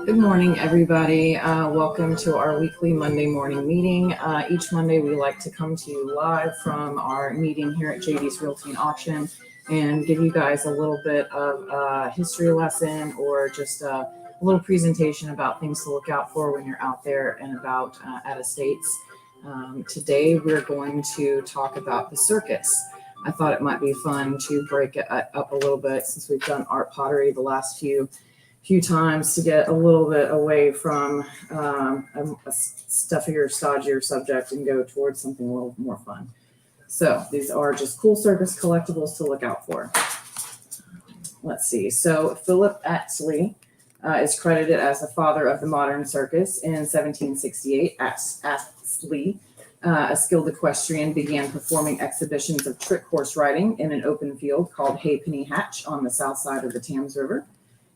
Good morning, everybody. Welcome to our weekly Monday morning meeting. Each Monday, we like to come to you live from our meeting here at JD's Realty and Auction and give you guys a little bit of a history lesson or just a little presentation about things to look out for when you're out there and about out of states. Today, we're going to talk about the circus. I thought it might be fun to break it up a little bit since we've done art pottery the last few times to get a little bit away from a stuffier, stodgier subject and go towards something a little more fun. So these are just cool circus collectibles to look out for. Let's see. So Philip Astley is credited as the father of the modern circus. In 1768, Astley, a skilled equestrian, began performing exhibitions of trick horse riding in an open field called Halfpenny Hatch on the south side of the Thames River.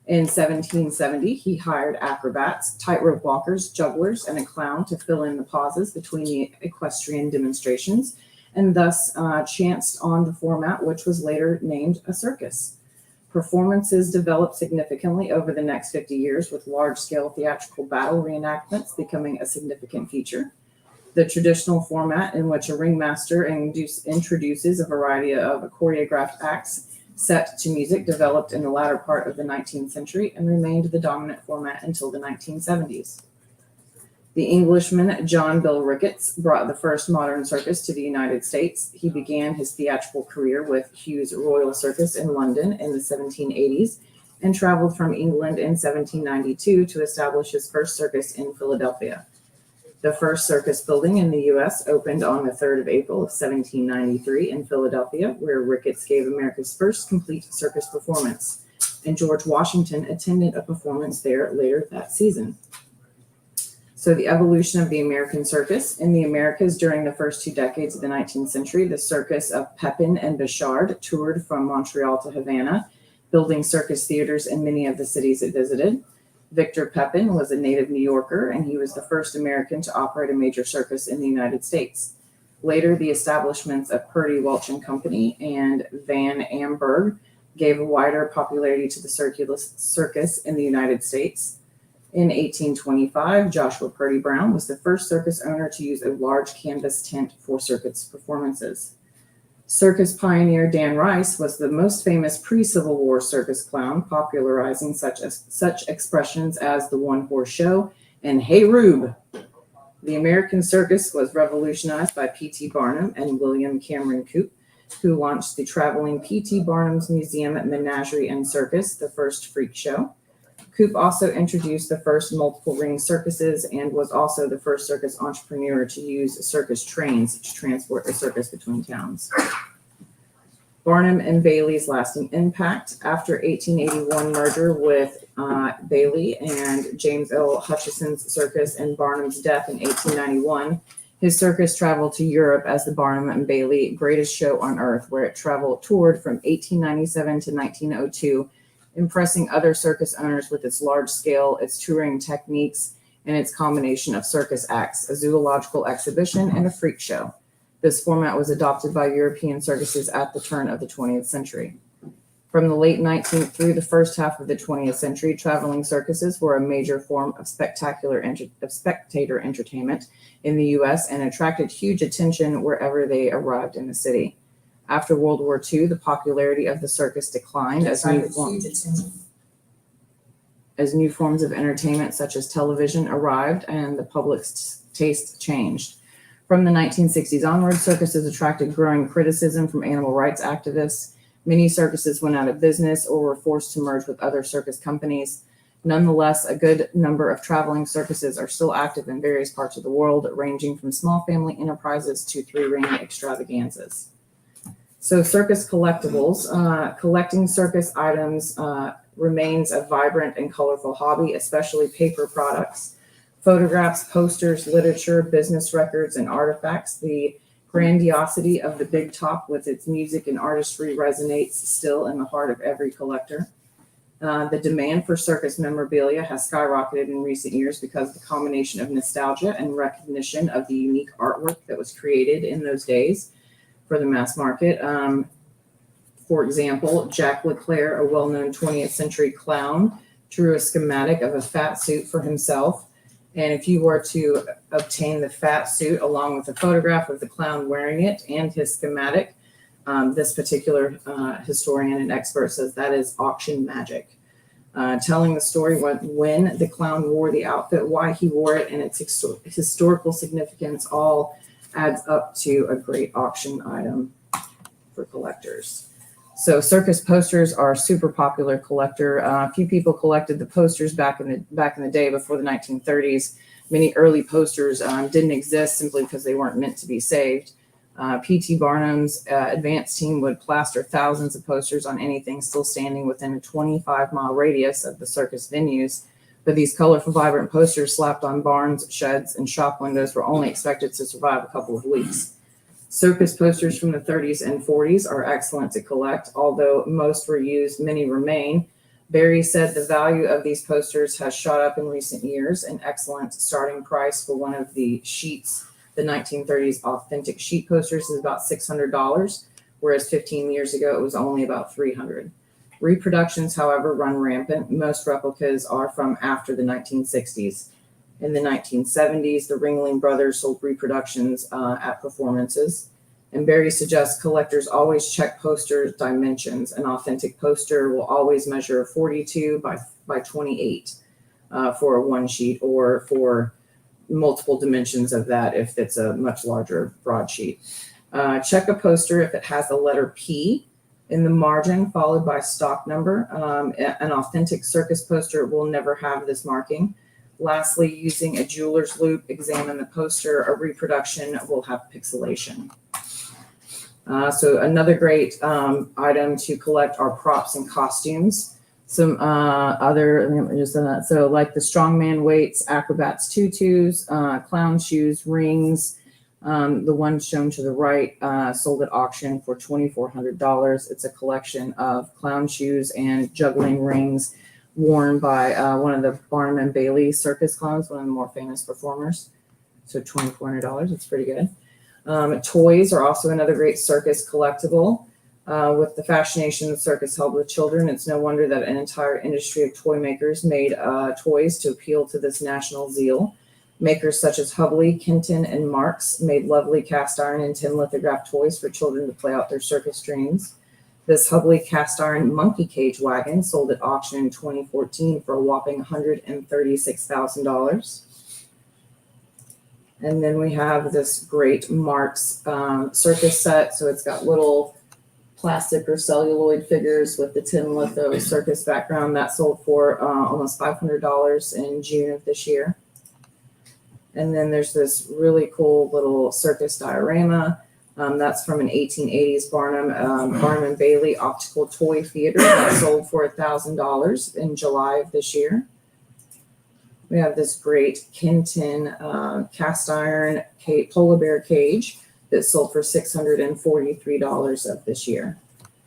In 1770, he hired acrobats, tightrope walkers, jugglers, and a clown to fill in the pauses between the equestrian demonstrations, and thus chanced on the format, which was later named a circus. Performances developed significantly over the next 50 years, with large-scale theatrical battle reenactments becoming a significant feature. The traditional format, in which a ringmaster introduces a variety of choreographed acts set to music, developed in the latter part of the 19th century and remained the dominant format until the 1970s. The Englishman John Bill Ricketts brought the first modern circus to the United States. He began his theatrical career with Hugh's Royal Circus in London in the 1780s and traveled from England in 1792 to establish his first circus in Philadelphia. The first circus building in the U.S. opened on the 3rd of April of 1793 in Philadelphia, where Ricketts gave America's first complete circus performance, and George Washington attended a performance there later that season. So the evolution of the American circus. In the Americas during the first 2 decades of the 19th century, the circus of Pepin and Bichard toured from Montreal to Havana, building circus theaters in many of the cities it visited. Victor Pepin was a native New Yorker, and he was the first American to operate a major circus in the United States. Later, the establishments of Purdy, Welch and Company and Van Amberg gave a wider popularity to the circus in the United States. In 1825, Joshua Purdy Brown was the first circus owner to use a large canvas tent for circus performances. Circus pioneer Dan Rice was the most famous pre-Civil War circus clown, popularizing such expressions as the one-horse show and "Hey Rube." The American circus was revolutionized by P.T. Barnum and William Cameron Coop, who launched the traveling P.T. Barnum's Museum at Menagerie and Circus, the first freak show. Coop also introduced the first multiple ring circuses and was also the first circus entrepreneur to use circus trains to transport the circus between towns. Barnum and Bailey's lasting impact. After 1881 merger with Bailey and James L. Hutchison's circus and Barnum's death in 1891, his circus traveled to Europe as the Barnum and Bailey Greatest Show on Earth, where it toured from 1897 to 1902, impressing other circus owners with its large scale, its touring techniques, and its combination of circus acts, a zoological exhibition, and a freak show. This format was adopted by European circuses at the turn of the 20th century. From the late 19th through the first half of the 20th century, traveling circuses were a major form of spectator entertainment in the U.S. and attracted huge attention wherever they arrived in the city. After World War II, the popularity of the circus declined as new forms of entertainment such as television arrived and the public's taste changed. From the 1960s onward, circuses attracted growing criticism from animal rights activists. Many circuses went out of business or were forced to merge with other circus companies. Nonetheless, a good number of traveling circuses are still active in various parts of the world, ranging from small family enterprises to three-ring extravaganzas. So Circus Collectibles, collecting circus items remains a vibrant and colorful hobby, especially paper products. Photographs, posters, literature, business records, and artifacts. The grandiosity of the big top with its music and artistry resonates still in the heart of every collector. The demand for circus memorabilia has skyrocketed in recent years because of the combination of nostalgia and recognition of the unique artwork that was created in those days for the mass market. For example, Jack LeClaire, a well-known 20th century clown, drew a schematic of a fat suit for himself. And if you were to obtain the fat suit along with a photograph of the clown wearing it and his schematic, this particular historian and expert says that is auction magic. Telling the story when the clown wore the outfit, why he wore it, and its historical significance all adds up to a great auction item for collectors. So circus posters are a super popular collector. A few people collected the posters back in the day before the 1930s. Many early posters didn't exist simply because they weren't meant to be saved. P.T. Barnum's advanced team would plaster thousands of posters on anything still standing within a 25-mile radius of the circus venues. But these colorful, vibrant posters slapped on barns, sheds, and shop windows were only expected to survive a couple of weeks. Circus posters from the 30s and 40s are excellent to collect. Although most were used, many remain. Barry said the value of these posters has shot up in recent years. An excellent starting price for one of the sheets, the 1930s authentic sheet posters, is about $600, whereas 15 years ago it was only about $300. Reproductions, however, run rampant. Most replicas are from after the 1960s. In the 1970s, the Ringling Brothers sold reproductions at performances. And Barry suggests collectors always check poster dimensions. An authentic poster will always measure 42 by 28 for a one sheet, or for multiple dimensions of that if it's a much larger broadsheet. Check a poster if it has the letter P in the margin followed by stock number. An authentic circus poster will never have this marking. Lastly, using a jeweler's loupe, examine the poster. A reproduction will have pixelation. So another great item to collect are props and costumes. Some so like the strongman weights, acrobats tutus, clown shoes, rings. The one shown to the right sold at auction for $2,400. It's a collection of clown shoes and juggling rings worn by one of the Barnum and Bailey circus clowns, one of the more famous performers. So $2,400, it's pretty good. Toys are also another great circus collectible. With the fascination the circus held with children, it's no wonder that an entire industry of toy makers made toys to appeal to this national zeal. Makers such as Hubley, Kenton, and Marks made lovely cast iron and tin lithograph toys for children to play out their circus dreams. This Hubley cast iron monkey cage wagon sold at auction in 2014 for a whopping $136,000. And then we have this great Marks circus set. So it's got little plastic or celluloid figures with the tin litho circus background. That sold for almost $500 in June of this year. And then there's this really cool little circus diorama. That's from an 1880s Barnum and Bailey optical toy theater that sold for $1,000 in July of this year. We have this great Kenton cast iron polar bear cage that sold for $643 of this year.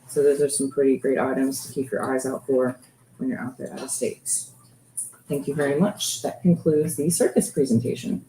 So those are some pretty great items to keep your eyes out for when you're out there out of state. Thank you very much. That concludes the circus presentation.